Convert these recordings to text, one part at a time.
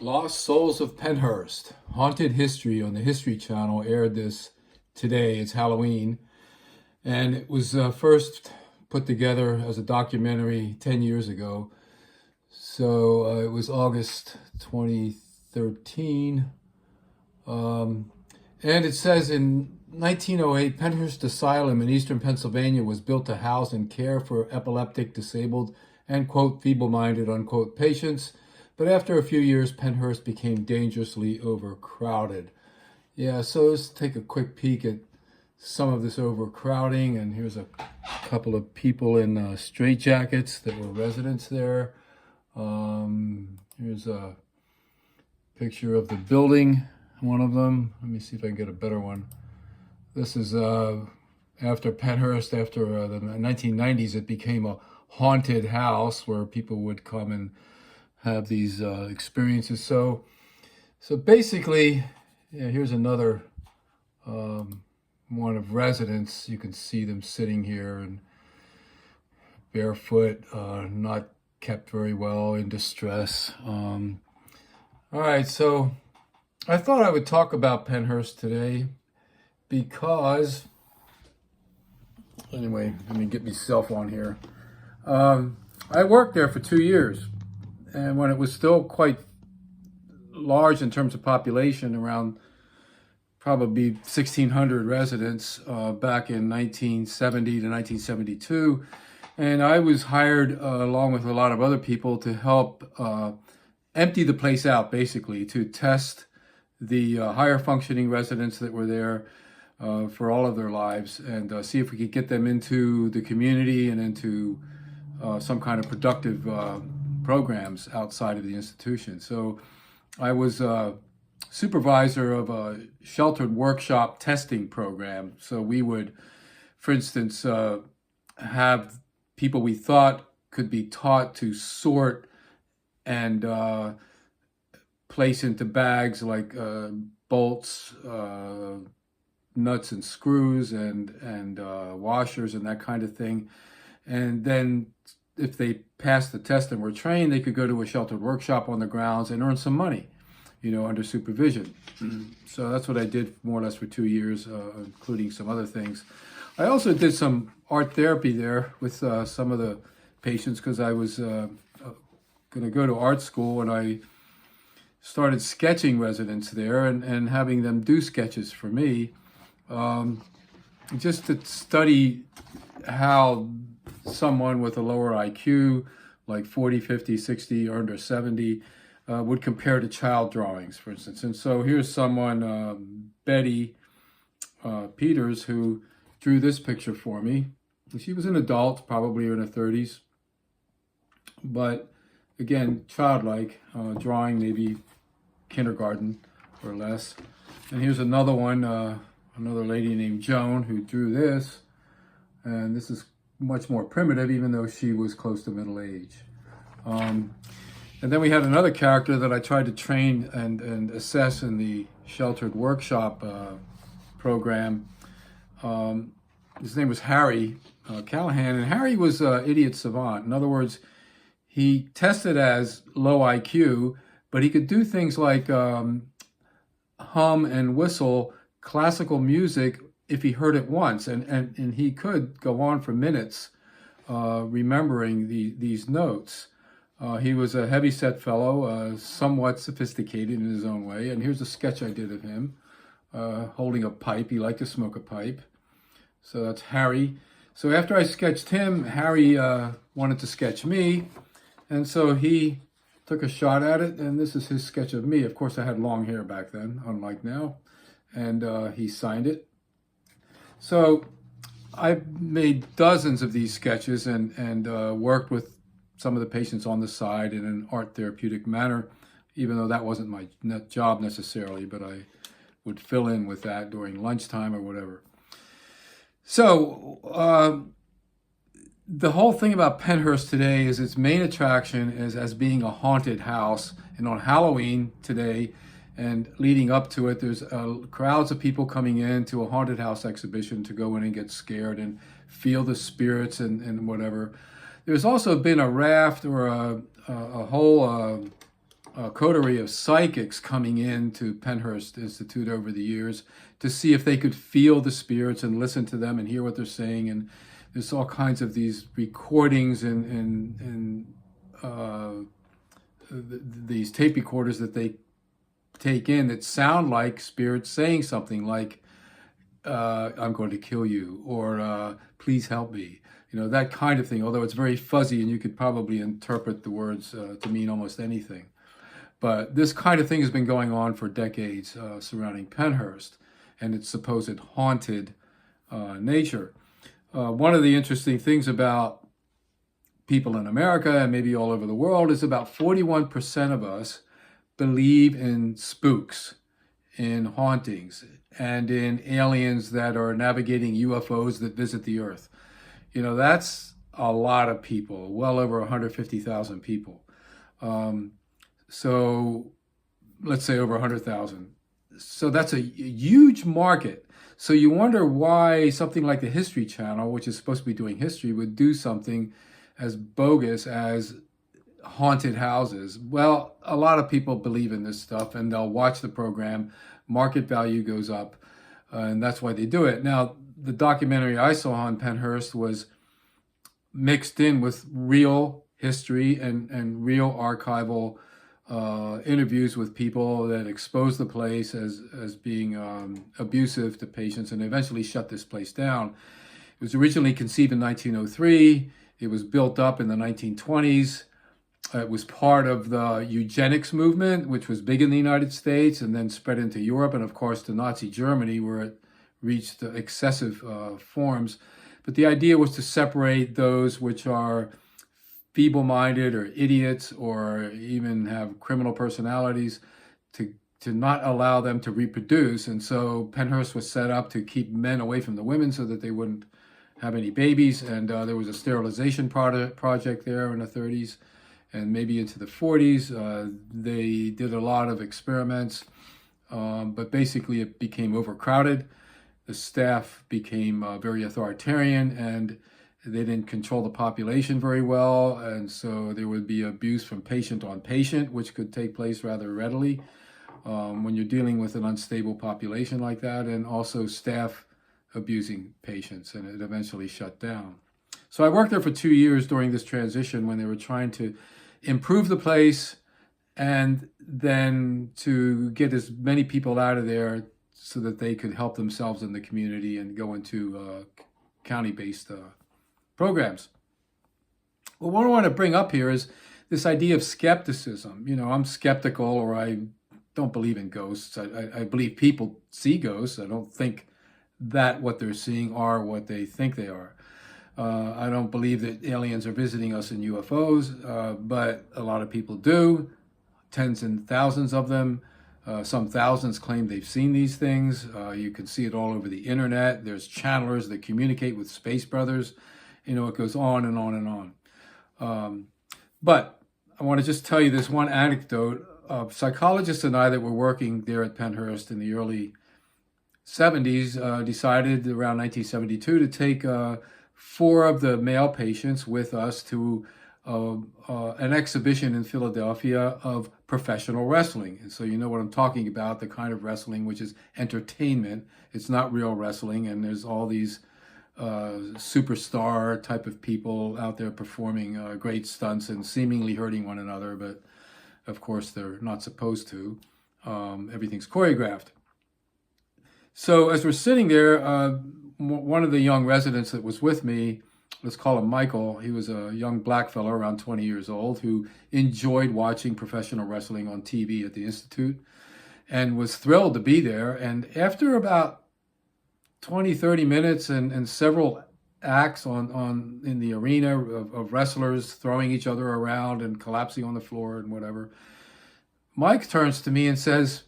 Lost Souls of Pennhurst, Haunted History on the History Channel aired this today. It's Halloween. And it was first put together as a documentary 10 years ago. So it was August 2013. And it says in 1908, Pennhurst Asylum in eastern Pennsylvania was built to house and care for epileptic, disabled, and, quote, feeble-minded, unquote, patients. But after a few years, Pennhurst became dangerously overcrowded. Yeah, so let's take a quick peek at some of this overcrowding. And here's a couple of people in straitjackets that were residents there. Here's a picture of the building, one of them. Let me see if I can get a better one. This is after Pennhurst, after the 1990s, it became a haunted house where people would come and have these experiences. So basically, yeah, here's another one of residents. You can see them sitting here and barefoot, not kept very well, in distress. All right, so I thought I would talk about Pennhurst today because, anyway, let me get myself on here. I worked there for 2 years, and when it was still quite large in terms of population, around probably 1,600 residents back in 1970 to 1972. And I was hired along with a lot of other people to help empty the place out, basically, to test the higher functioning residents that were there for all of their lives, and see if we could get them into the community and into some kind of productive programs outside of the institution. So I was supervisor of a sheltered workshop testing program. So we would, for instance, have people we thought could be taught to sort and place into bags like bolts, nuts and screws, and washers and that kind of thing. And then if they passed the test and were trained, they could go to a sheltered workshop on the grounds and earn some money, under supervision. So that's what I did more or less for 2 years, including some other things. I also did some art therapy there with some of the patients because I was going to go to art school, and I started sketching residents there and having them do sketches for me, just to study how someone with a lower IQ, like 40, 50, 60, or under 70, would compare to child drawings, for instance. And so here's someone, Betty Peters, who drew this picture for me. She was an adult, probably in her 30s, but again, childlike, drawing maybe kindergarten or less. And here's another one, another lady named Joan, who drew this. And this is much more primitive, even though she was close to middle age. And then we had another character that I tried to train and assess in the sheltered workshop program. His name was Harry Callahan, and Harry was an idiot savant. In other words, he tested as low IQ, but he could do things like hum and whistle classical music if he heard it once, and he could go on for minutes remembering these notes. He was a heavy-set fellow, somewhat sophisticated in his own way. And here's a sketch I did of him holding a pipe. He liked to smoke a pipe. So that's Harry. So after I sketched him, Harry wanted to sketch me. And so he took a shot at it. And this is his sketch of me. Of course, I had long hair back then, unlike now. And he signed it. So I made dozens of these sketches and worked with some of the patients on the side in an art therapeutic manner, even though that wasn't my job necessarily, but I would fill in with that during lunchtime or whatever. So the whole thing about Pennhurst today is its main attraction is as being a haunted house. And on Halloween today and leading up to it, there's crowds of people coming in to a haunted house exhibition to go in and get scared and feel the spirits and whatever. There's also been a raft or a whole coterie of psychics coming into Pennhurst Institute over the years to see if they could feel the spirits and listen to them and hear what they're saying. And there's all kinds of these recordings and these tape recorders that they take in that sound like spirits saying something like, I'm going to kill you, or please help me. That kind of thing, although it's very fuzzy and you could probably interpret the words to mean almost anything. But this kind of thing has been going on for decades surrounding Pennhurst and its supposed haunted nature. One of the interesting things about people in America and maybe all over the world is about 41% of us believe in spooks, in hauntings, and in aliens that are navigating UFOs that visit the Earth. That's a lot of people, well over 150,000 people. So let's say over 100,000. So that's a huge market. So you wonder why something like the History Channel, which is supposed to be doing history, would do something as bogus as haunted houses. Well, a lot of people believe in this stuff and they'll watch the program. Market value goes up, and that's why they do it. Now, the documentary I saw on Pennhurst was mixed in with real history and real archival interviews with people that exposed the place as being abusive to patients, and eventually shut this place down. It was originally conceived in 1903. It was built up in the 1920s. It was part of the eugenics movement, which was big in the United States and then spread into Europe and, of course, to Nazi Germany, where it reached excessive forms. But the idea was to separate those which are feeble-minded or idiots or even have criminal personalities, to not allow them to reproduce. And so Pennhurst was set up to keep men away from the women so that they wouldn't have any babies. And there was a sterilization project there in the 30s and maybe into the 40s. They did a lot of experiments, but basically it became overcrowded. The staff became very authoritarian, and they didn't control the population very well, and so there would be abuse from patient on patient, which could take place rather readily when you're dealing with an unstable population like that, and also staff abusing patients, and it eventually shut down. So I worked there for 2 years during this transition when they were trying to improve the place and then to get as many people out of there so that they could help themselves in the community and go into county-based programs. Well, what I want to bring up here is this idea of skepticism. I'm skeptical, or I don't believe in ghosts. I believe people see ghosts. I don't think that what they're seeing are what they think they are. I don't believe that aliens are visiting us in UFOs, but a lot of people do, tens and thousands of them. Some thousands claim they've seen these things. You can see it all over the internet. There's channelers that communicate with space brothers. It goes on and on and on. But I want to just tell you this one anecdote. Psychologists and I that were working there at Pennhurst in the early 70s decided around 1972 to take 4 of the male patients with us to an exhibition in Philadelphia of professional wrestling. And so you know what I'm talking about, the kind of wrestling which is entertainment. It's not real wrestling, and there's all these superstar type of people out there performing great stunts and seemingly hurting one another, but of course they're not supposed to. Everything's choreographed. So as we're sitting there, one of the young residents that was with me, let's call him Michael, he was a young black fellow around 20 years old who enjoyed watching professional wrestling on TV at the Institute and was thrilled to be there. And after about 20, 30 minutes and several acts in the arena of wrestlers throwing each other around and collapsing on the floor and whatever, Mike turns to me and says,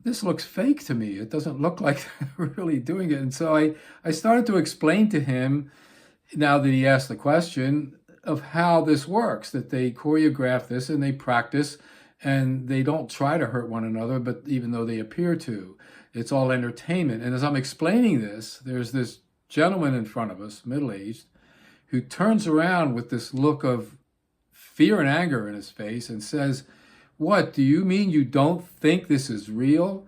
"This looks fake to me. It doesn't look like they're really doing it." And so I started to explain to him, now that he asked the question, of how this works, that they choreograph this and they practice and they don't try to hurt one another, but even though they appear to, it's all entertainment. And as I'm explaining this, there's this gentleman in front of us, middle-aged, who turns around with this look of fear and anger in his face and says, what, do you mean you don't think this is real?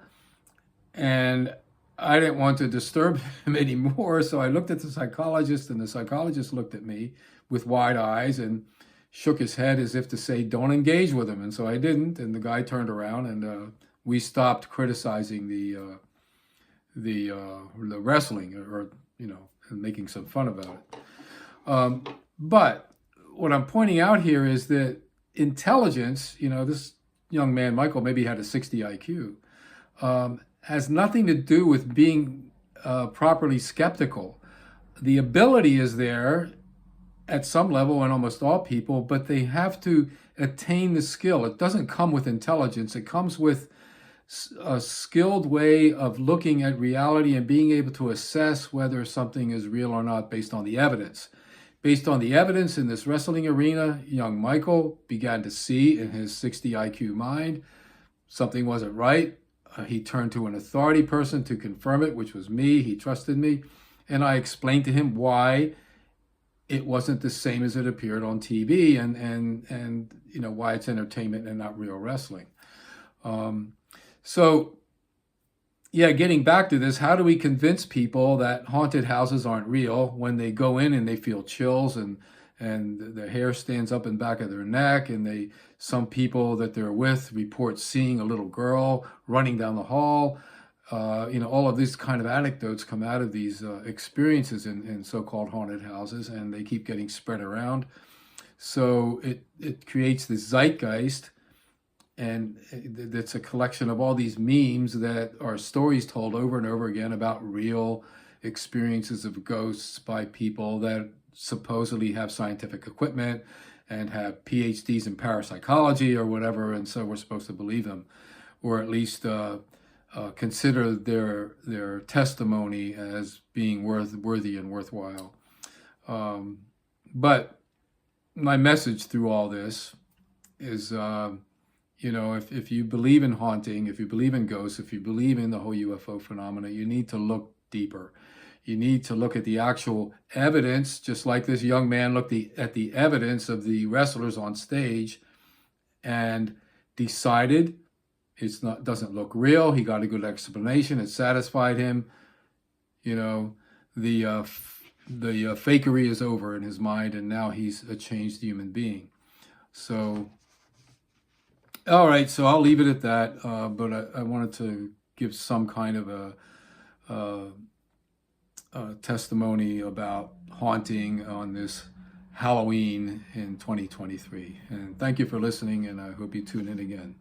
And I didn't want to disturb him anymore, so I looked at the psychologist, and the psychologist looked at me with wide eyes and shook his head as if to say, don't engage with him. And so I didn't, and the guy turned around, and we stopped criticizing the wrestling, or and making some fun about it. But what I'm pointing out here is that intelligence, this young man, Michael, maybe had a 60 IQ, has nothing to do with being properly skeptical. The ability is there at some level in almost all people, but they have to attain the skill. It doesn't come with intelligence. It comes with a skilled way of looking at reality and being able to assess whether something is real or not based on the evidence. Based on the evidence in this wrestling arena, young Michael began to see in his 60 IQ mind something wasn't right. He turned to an authority person to confirm it, which was me. He trusted me. And I explained to him why it wasn't the same as it appeared on TV, and why it's entertainment and not real wrestling. So getting back to this, how do we convince people that haunted houses aren't real when they go in and they feel chills and their hair stands up in back of their neck, and some people that they're with report seeing a little girl running down the hall? All of these kind of anecdotes come out of these experiences in so-called haunted houses, and they keep getting spread around. So it creates this zeitgeist, and it's a collection of all these memes that are stories told over and over again about real experiences of ghosts by people that supposedly have scientific equipment and have PhDs in parapsychology or whatever, and so we're supposed to believe them, or at least consider their testimony as being worthy and worthwhile. But my message through all this is, if you believe in haunting, if you believe in ghosts, if you believe in the whole UFO phenomena, you need to look deeper. You need to look at the actual evidence, just like this young man looked at the evidence of the wrestlers on stage and decided doesn't look real. He got a good explanation. It satisfied him. The fakery is over in his mind, and now he's a changed human being. So, all right. So I'll leave it at that. But I wanted to give some kind of a testimony about haunting on this Halloween in 2023. And thank you for listening, and I hope you tune in again.